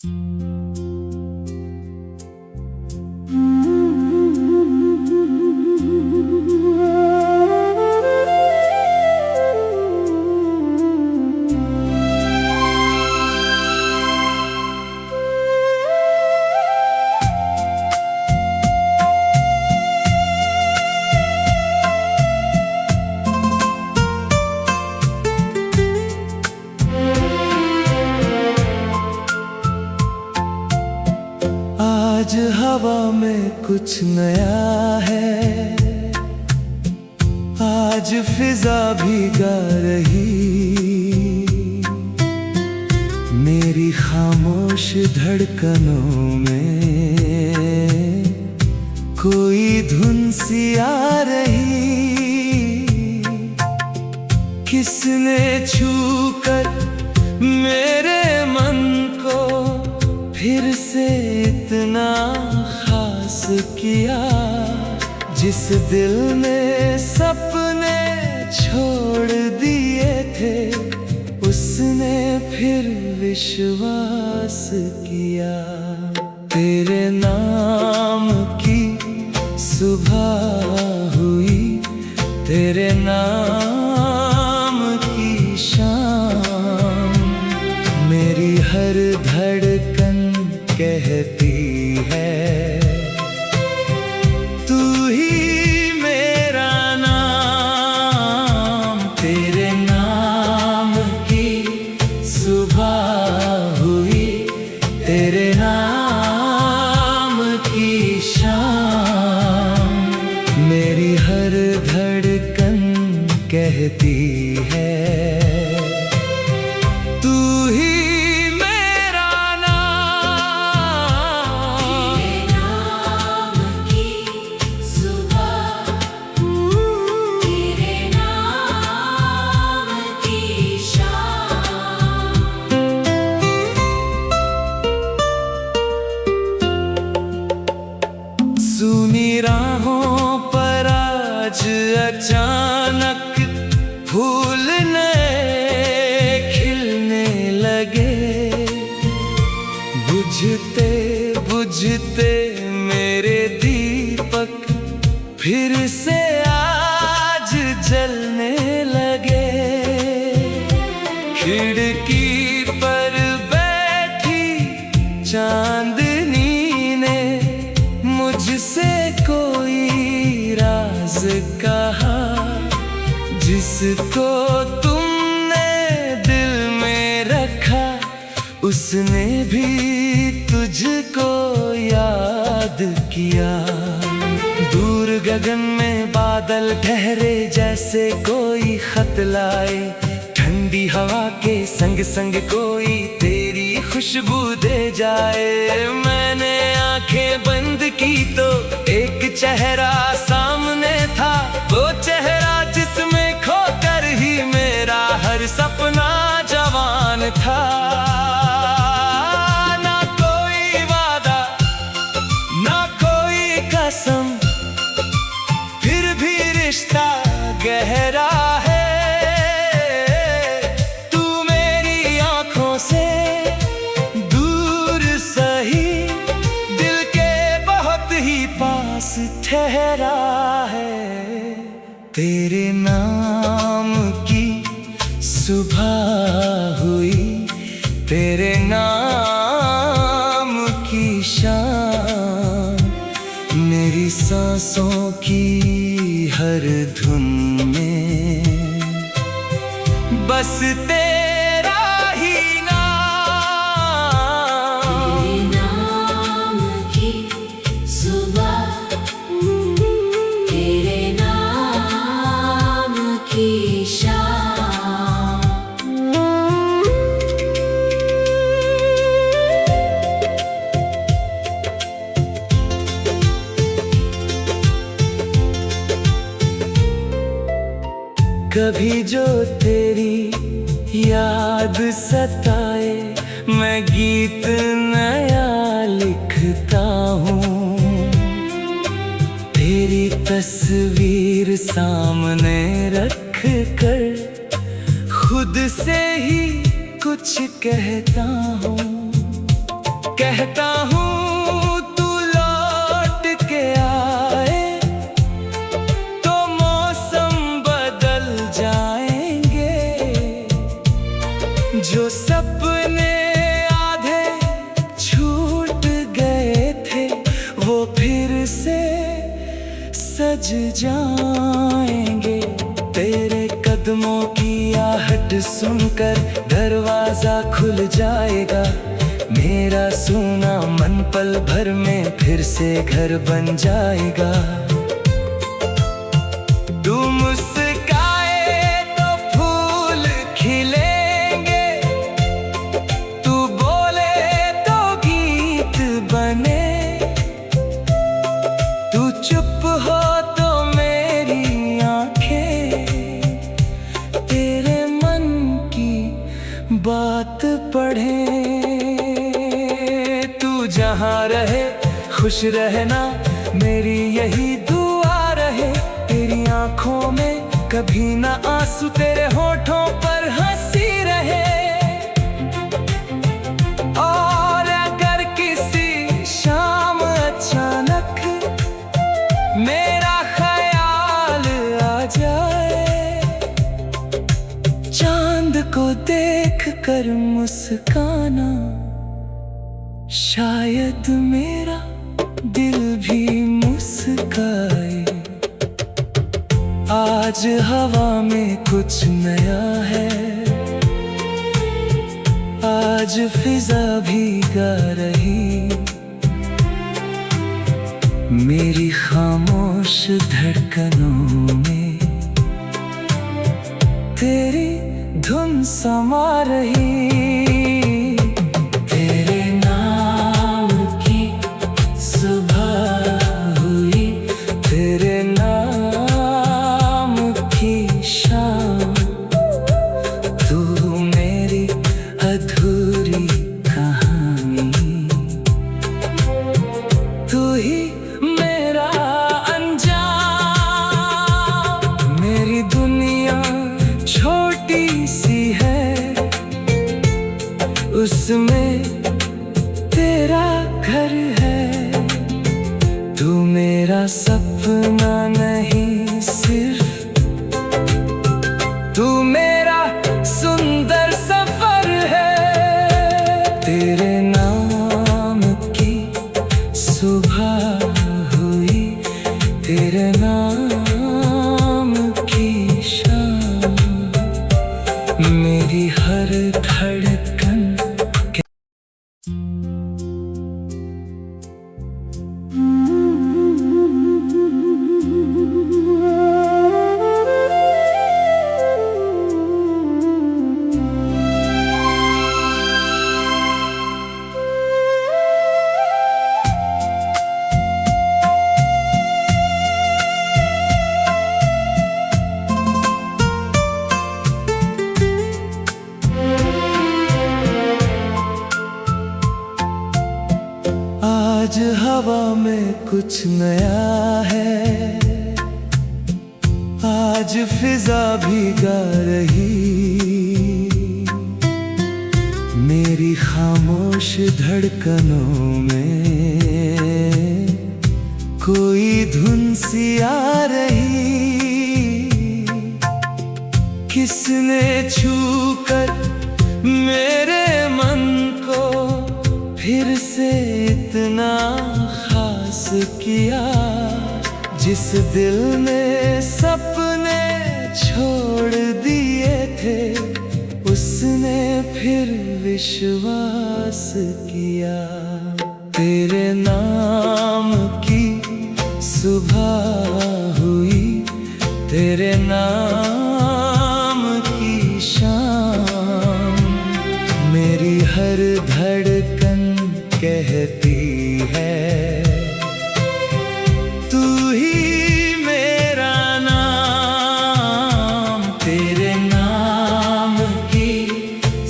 आज हवा में कुछ नया है, आज फिजा भी गा रही। मेरी खामोश धड़कनों में कोई धुन सी आ रही। किसने छू कर मेरे मन को फिर से इतना खास किया। जिस दिल ने सपने छोड़ दिए थे, उसने फिर विश्वास किया। तेरे नाम की सुबह हुई, तेरे नाम की शाम। मेरी हर धड़कन कहती है, तू ही मेरा नाम। तेरे नाम की सुबह हुई, तेरे नाम की शाम। मेरी हर धड़कन कहती है, तू ही सुनी राहों पर आज अचानक फूल नए खिलने लगे। बुझते बुझते मेरे दीपक फिर से आज जलने लगे। खिड़की पर बैठी चांदनी ने मुझसे कोई राज कहा। जिसको तुमने दिल में रखा, उसने भी तुझको याद किया। दूर गगन में बादल ठहरे, जैसे कोई खत लाए। ठंडी हवा के संग संग कोई तेरी खुशबू दे जाए। मैंने आंखें बंद की तो एक चेहरा सामने था। वो चेहरा जिसमें खोकर ही मेरा हर सपना जवान था। ना कोई वादा, ना कोई कसम, फिर भी रिश्ता गहरा है। तू मेरी आंखों से दूर सही, दिल के बहुत ही पास ठहरा है। तेरे नाम की सुबह हुई, तेरे नाम की शाम। मेरी सांसों की हर धुन में बस तेरा ही नाम। तेरे नाम की सुबह, तेरे नाम की शाम। कभी जो तेरी याद सताए, मैं गीत नया लिखता हूँ। तेरी तस्वीर सामने रख कर खुद से ही कुछ कहता हूँ। कहता हूँ तू लौट के आए तो मौसम बदल जाएंगे। जो सपने आधे छूट गए थे वो फिर से सज जाएंगे। तेरे कदमों की आहट सुनकर दरवाजा खुल जाएगा। मेरा सोना मन पल भर में फिर से घर बन जाएगा। तू मुस्काए तो फूल खिलेंगे, तू बोले तो गीत बने, तू चुप हो तो मेरी आंखें तेरे मन की बात पढ़े। तू जहाँ रहे खुश रहना, मेरी यही दुआ रहे। तेरी आंखों में कभी ना आंसू, तेरे होठों पर हंसी रहे। और अगर किसी शाम अचानक मेरा ख्याल आ जाए, चांद को देख कर मुस्काना, शायद मेरा दिल भी मुस्काए। आज हवा में कुछ नया है, आज फिजा भी गा रही। मेरी खामोश धड़कनों में तेरी धुन समा रही। तेरे नाम की सुबह हुई, तेरे नाम की शाम, तू मेरी अधूरी कहानी, तू ही मेरा अंजाम। मेरी दुनिया छोटी सी है, उसमें तेरा घर है। तू मेरा सपना नहीं सिर्फ, तू मेरा सुंदर सफर है। तेरे नाम की सुबह हुई, तेरे नाम की शाम, मेरी हर धड़कन आज हवा में कुछ नया है, आज फिजा भी गा रही। मेरी खामोश धड़कनों में कोई धुन सी आ रही। किसने छूकर मेरे मन को फिर से इतना खास किया। जिस दिल ने सपने छोड़ दिए थे, उसने फिर विश्वास किया। तेरे नाम की सुबह हुई, तेरे नाम की शाम, मेरी हर धड़कन कहती है तू ही मेरा नाम। तेरे नाम की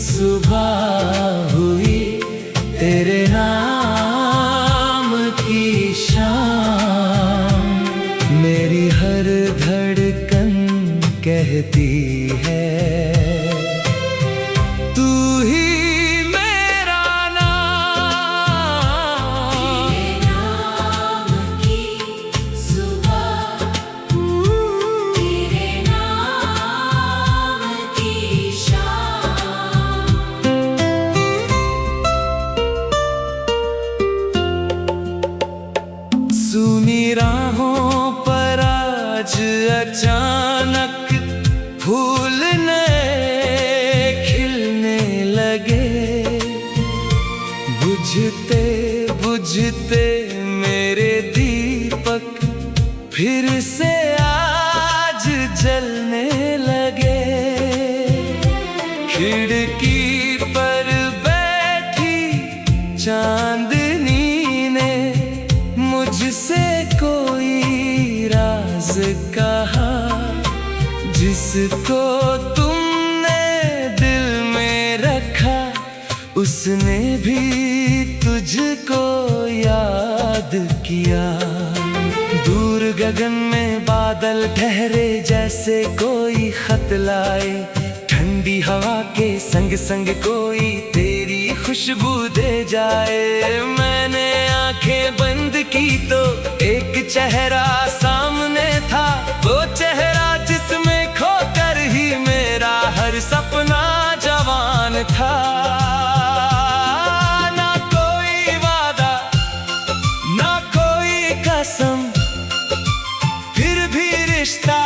सुबह हुई, तेरे नाम की शाम, मेरी हर धड़कन कहती है तू ही मेरा नाम। अचानक फूल नए खिलने लगे। बुझते बुझते मेरे दीपक फिर से आज जलने लगे। खिड़की पर बैठी चांदनी ने मुझसे कोई राज कहा, जिसको तुमने दिल में रखा उसने भी तुझको याद किया। दूर गगन में बादल ठहरे जैसे कोई खत लाए, ठंडी हवा के संग संग कोई तेरी खुशबू दे जाए। मैंने आंखें बंद की तो एक चेहरा सामने था, वो चेहरा जिसमें खोकर ही मेरा हर सपना जवान था। ना कोई वादा ना कोई कसम, फिर भी रिश्ता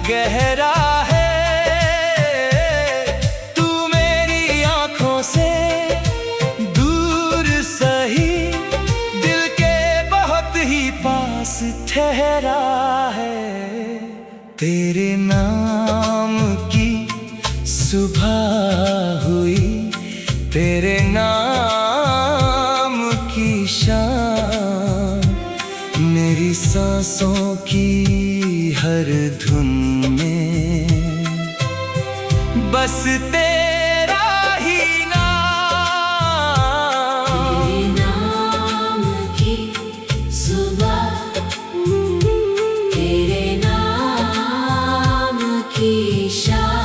गहरा है। तू मेरी आंखों से दूर सही, दिल के बहुत ही पास ठहरा है। तेरे नाम की सुबह हुई, तेरे नाम की शाम, मेरी सांसों की हर धुन में बस तेरा ही नाम। तेरे नाम की सुबह, तेरे नाम की शाम।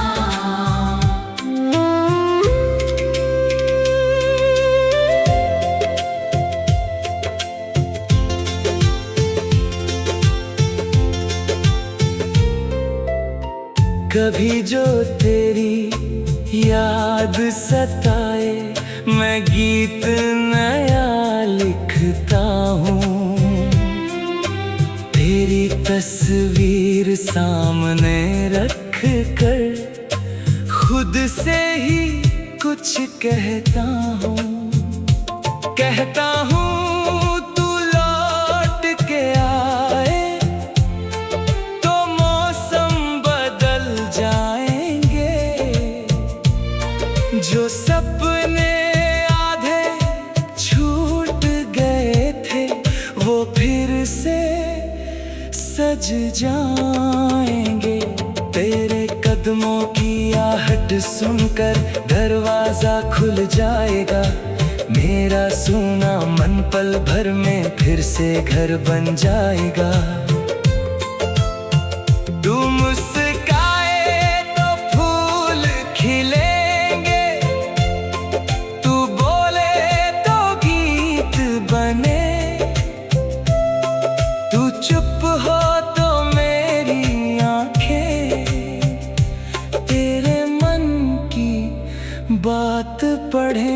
कभी जो तेरी याद सताए, मैं गीत नया लिखता हूँ। तेरी तस्वीर सामने रख कर खुद से ही कुछ कहता हूँ। कहता हूँ तू लौट के आए तो मौसम बदल जाएंगे। जो सपने आधे छूट गए थे वो फिर से सज जाएंगे। तेरे कदमों की आहट सुनकर दरवाजा खुल जाएगा। मेरा सूना मन पल भर में फिर से घर बन जाएगा। तू मुस्काए तो फूल खिलेंगे, तू बोले तो गीत बने। तू चुप हो तो मेरी आंखें तेरे मन की बात पढ़े।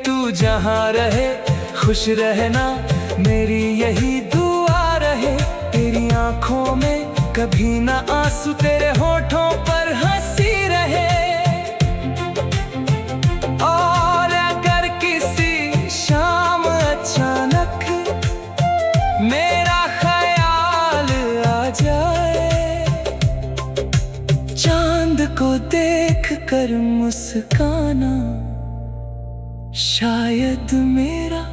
तू जहाँ रहे खुश रहना, मेरी यही दुआ रहे। तेरी आंखों में कभी ना आंसू, तेरे होठों पर हंसी रहे। और अगर किसी शाम अचानक मेरा ख्याल आ जाए, चांद को देख कर मुस्काना, शायद मेरा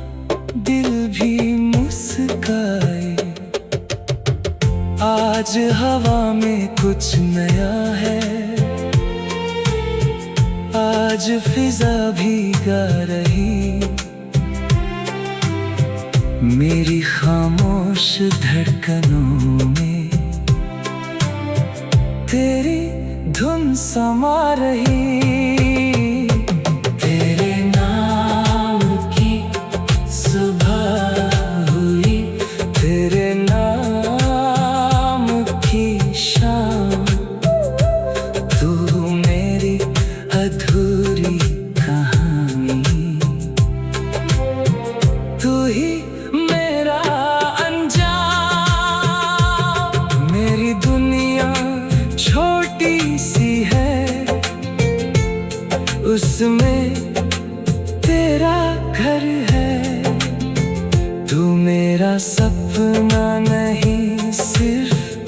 दिल भी मुस्काए। आज हवा में कुछ नया है, आज फिजा भी गा रही। मेरी खामोश धड़कनों में तेरी धुन समा रही। तेरे नाम की सुबह हुई, तेरे नाम की शाम, तू मेरी अधूरी कहानी, तू ही मेरा अंजाम। सपना नहीं सिर्फ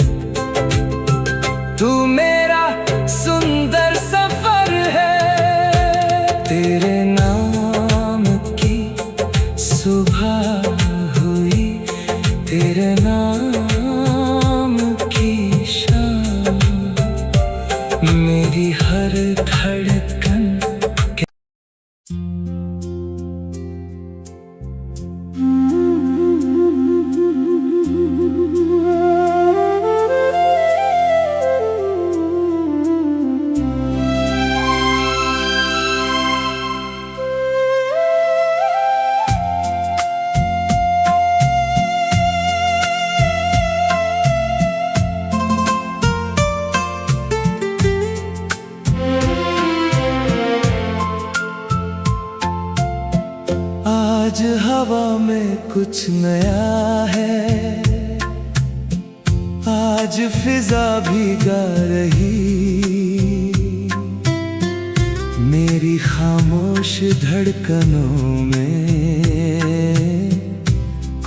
तू मेरा सुंदर सफर है। तेरे नाम की सुबह हुई, तेरे नाम की शाम, मेरी हर धड़कन आज हवा में कुछ नया है, आज फिजा भी गा रही, मेरी खामोश धड़कनों में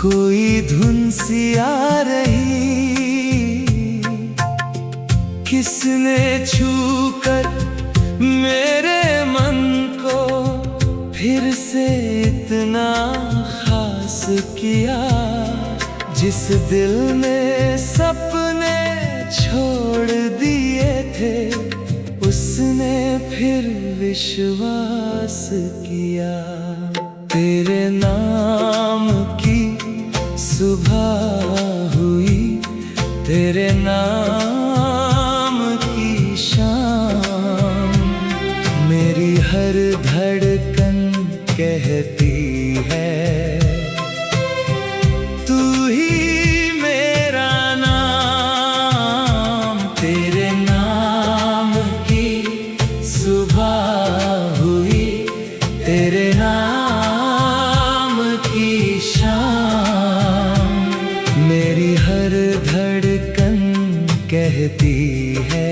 कोई धुन सी आ रही। किसने छूकर मेरे मन को फिर से इतना खास किया, जिस दिल ने सपने छोड़ दिए थे उसने फिर विश्वास किया। तेरे नाम की सुबह हुई, तेरे नाम की शाम, मेरी हर धड़कन कहती है तू ही मेरा नाम। तेरे नाम की सुबह हुई, तेरे नाम की शाम, मेरी हर धड़कन कहती है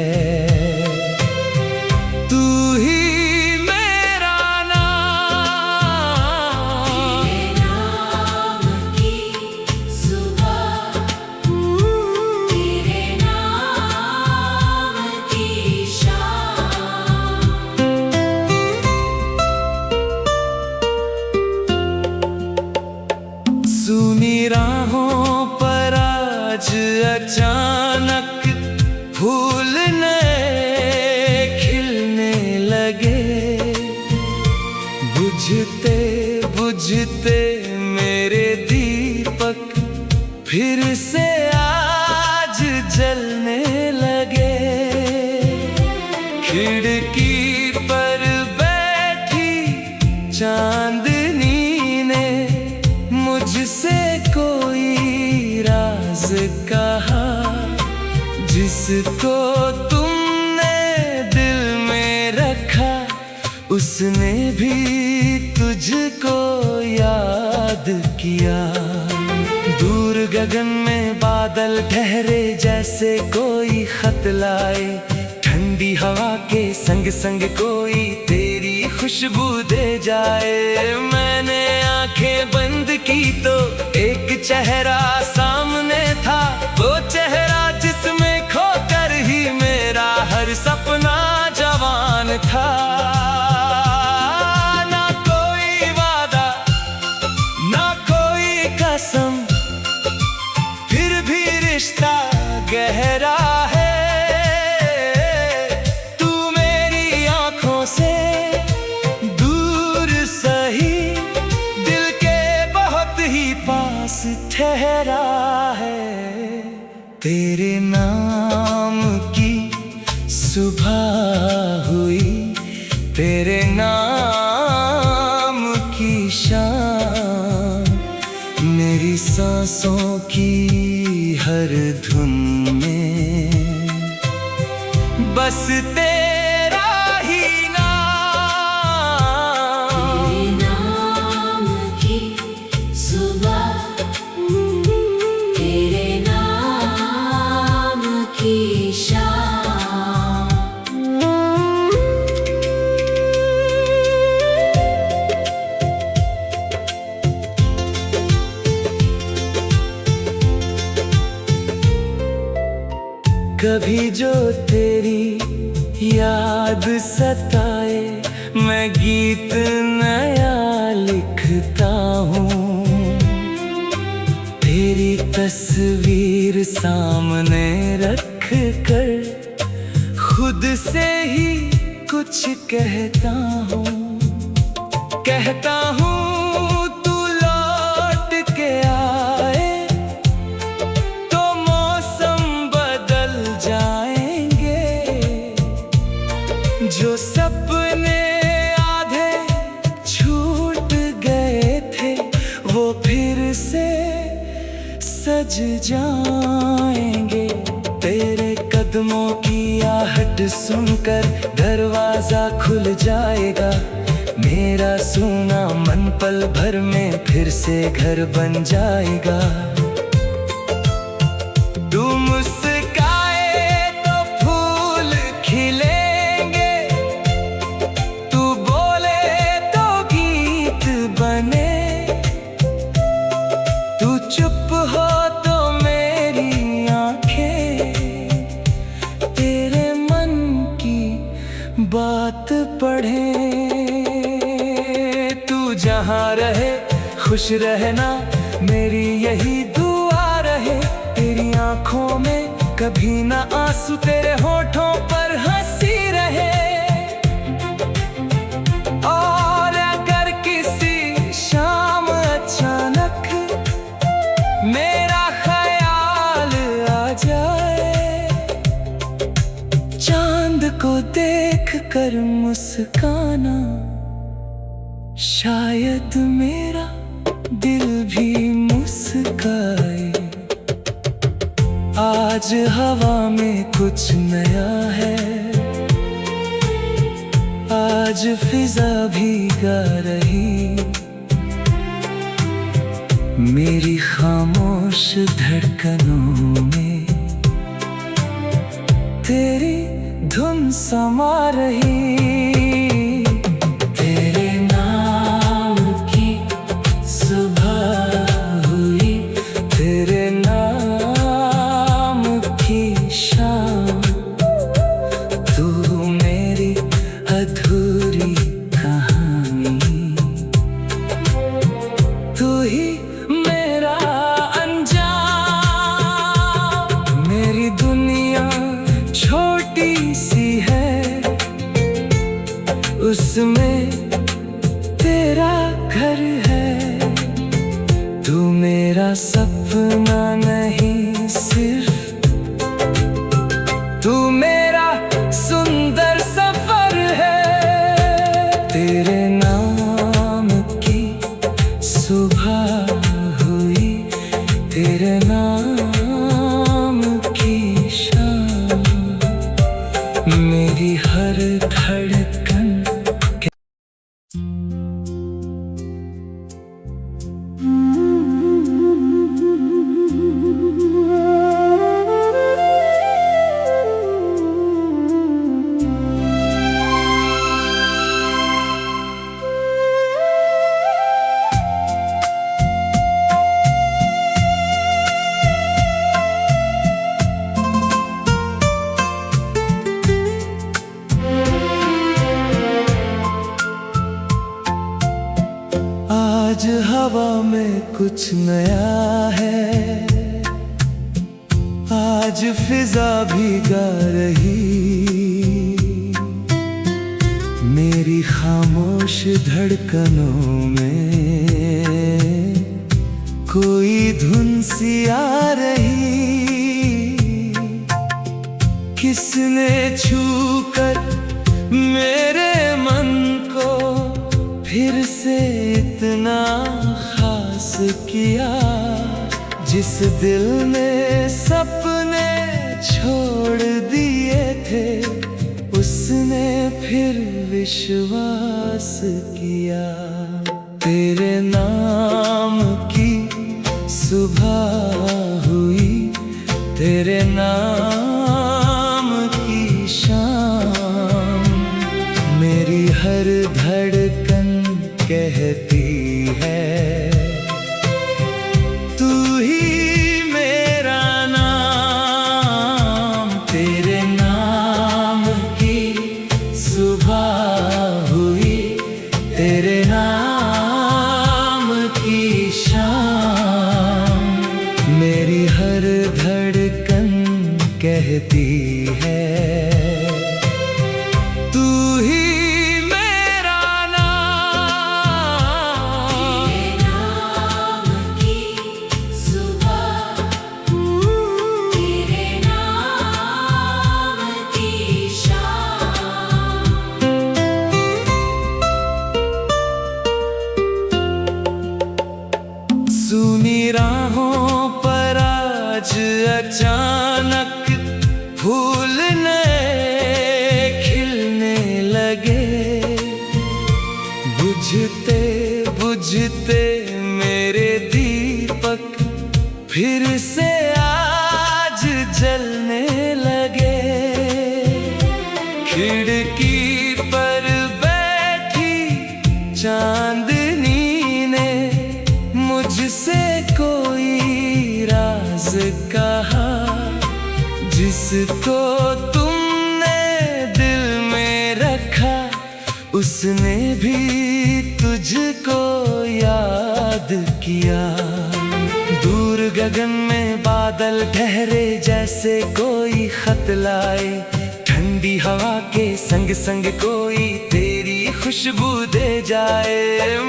तू ही सुनी राहों पर आज अचानक फूल नए खिलने लगे। बुझते बुझते मेरे दीपक फिर से आज जलने लगे। खिड़की पर बैठी चांदनी ने मुझसे कोई राज कहा, जिसको तुमने दिल में रखा उसने भी तुझको याद किया। दूर गगन में बादल ठहरे जैसे कोई खत लाए, ठंडी हवा के संग संग कोई तेरी खुशबू दे जाए। मैंने आंखें बंद की तो एक चेहरा सामने था, वो चेहरा जिसमें खोकर ही मेरा हर सपना जवान था। ना कोई वादा ना कोई कसम, फिर भी रिश्ता गहरा है। ठहरा है तेरे नाम की सुबह हुई, तेरे नाम की शाम, मेरी सांसों की हर धुन में बस तेरा ही कभी जो तेरी याद सताए, मैं गीत नया लिखता हूँ। तेरी तस्वीर सामने रख कर खुद से ही कुछ कहता हूँ। कहता हूँ तू लौट के आए तो मौसम बदल जाएंगे। जो सपने आधे छूट गए थे वो फिर से सज जाएंगे। तेरे कदमों की आहट सुनकर दरवाजा खुल जाएगा। मेरा सूना मन पल भर में फिर से घर बन जाएगा। तू मुस्काए तो फूल खिलेंगे, तू बोले तो गीत बने। तू चुप हो तो मेरी आंखें तेरे मन की बात पढ़े। तू जहाँ रहे खुश रहना, मेरी यही दुआ रहे। तेरी आंखों में कभी ना आंसू, तेरे होठों पर हंसी रहे। और अगर किसी शाम अचानक मेरा ख्याल आ जाए, चांद को देख कर मुस्काना, शायद मेरा दिल भी मुस्काए। आज हवा में कुछ नया है, आज फिजा भी गा रही। मेरी खामोश धड़कनों में तेरी धुन समा रही। उसमें तेरा घर है। तू मेरा सपना नहीं सिर्फ, तू मेरा सुंदर सफर है। तेरे नाम की सुबह हुई, तेरे नाम की शाम, मेरी हर धड़कन आज हवा में कुछ नया है, आज फिजा भी गा रही। मेरी खामोश धड़कनों में कोई धुन सी आ रही। किसने छूकर मेरे मन को फिर से इतना खास किया। जिस दिल ने सपने छोड़ दिए थे, उसने फिर विश्वास किया। तेरे नाम की सुबह हुई, तेरे नाम की शाम, मेरी हर धड़कन कहती है तू ही मेरा नाम। कहती है तू ही मेरा नाम। तेरे नाम की सुबह, तेरे नाम की शाम। सुनी राहों पर आज अचानक फूल नए खिलने लगे। बुझते बुझते मेरे दीपक फिर से आज जलने लगे। खिड़की पर बैठी चांदनी ने मुझसे कोई राज कहा, जिसको तुमने दिल में रखा उसने भी तुझको याद किया। दूर गगन में बादल ठहरे जैसे कोई खत लाए। ठंडी हवा के संग संग कोई तेरी खुशबू दे जाए।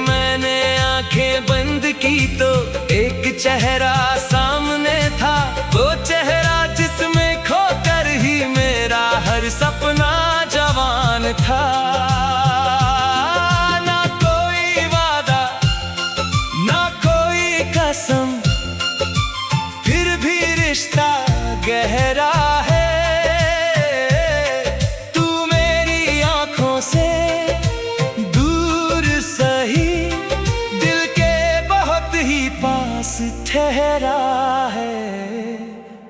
मैंने आंखें बंद की तो एक चेहरा सामने था, वो चेहरा जिसमें खोकर ही मेरा हर सपना जवान था। ना कोई वादा ना कोई कसम, फिर भी रिश्ता गहरा है। तू मेरी आंखों से दूर सही, दिल के बहुत ही पास ठहरा है।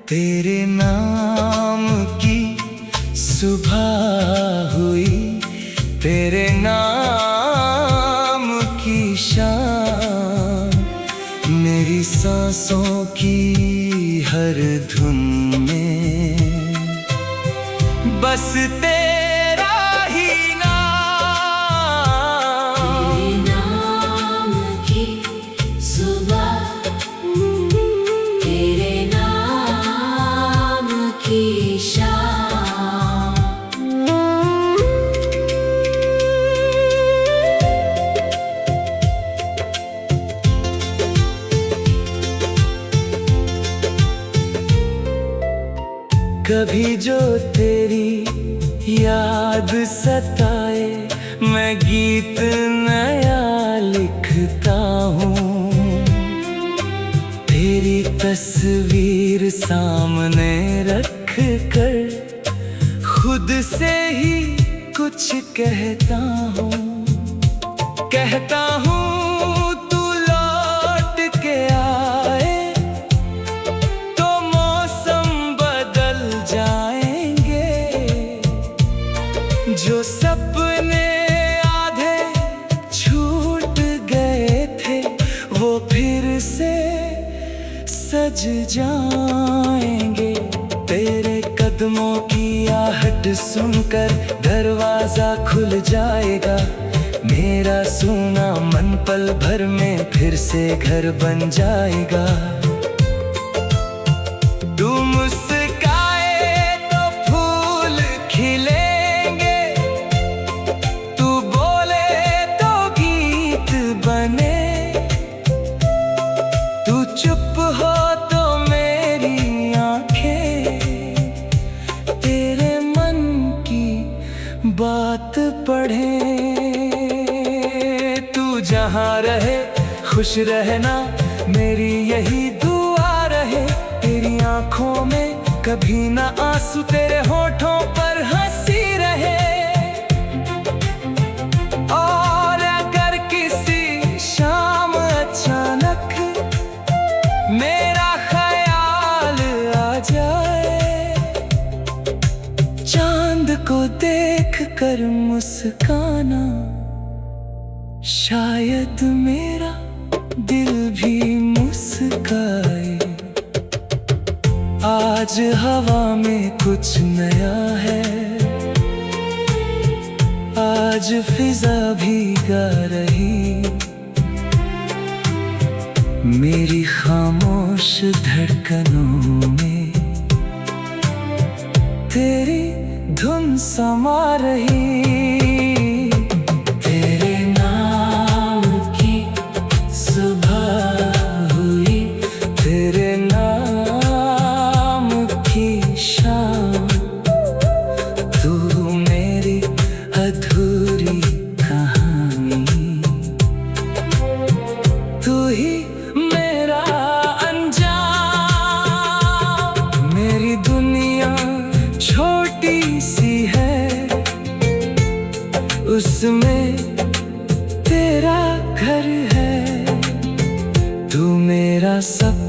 तेरे नाम की सुबह हुई, तेरे नाम की शाम। मेरी सांसों की हर धुन में बस तेरा ही नाम। तेरे नाम की सुबह, तेरे नाम की शाम। कभी जो तेरी याद सताए, मैं गीत नया लिखता हूँ। तेरी तस्वीर सामने रख कर खुद से ही कुछ कहता हूँ। कहता हूँ तू लौट के आए तो मौसम बदल जाएंगे। जो सपने आधे छूट गए थे वो फिर से सज जाएंगे। तेरे कदमों की आहट सुनकर दरवाजा खुल जाएगा। मेरा सोना मन पल भर में फिर से घर बन जाएगा। तू मुस्काए तो फूल खिलेंगे, तू बोले तो गीत बने। तू चुप हो तो मेरी आंखें तेरे मन की बात पढ़े। तू जहाँ रहे खुश रहना, मेरी यही दुआ रहे। तेरी आंखों में कभी ना आंसू, तेरे होठों पर हंसी रहे। और अगर किसी शाम अचानक मेरा ख्याल आ जाए, चांद को देख कर मुस्काना, शायद मेरा दिल भी मुस्काए। आज हवा में कुछ नया है, आज फिजा भी गा रही। मेरी खामोश धड़कनों में तेरी धुन समा रही। तेरे नाम की सुबह हुई, तेरे नाम की शाम। तू मेरी अधूरी कहानी, तू ही मेरा अंजाम। मेरी दुनिया छोटी सी है, उसमें तेरा घर है। तू मेरा सब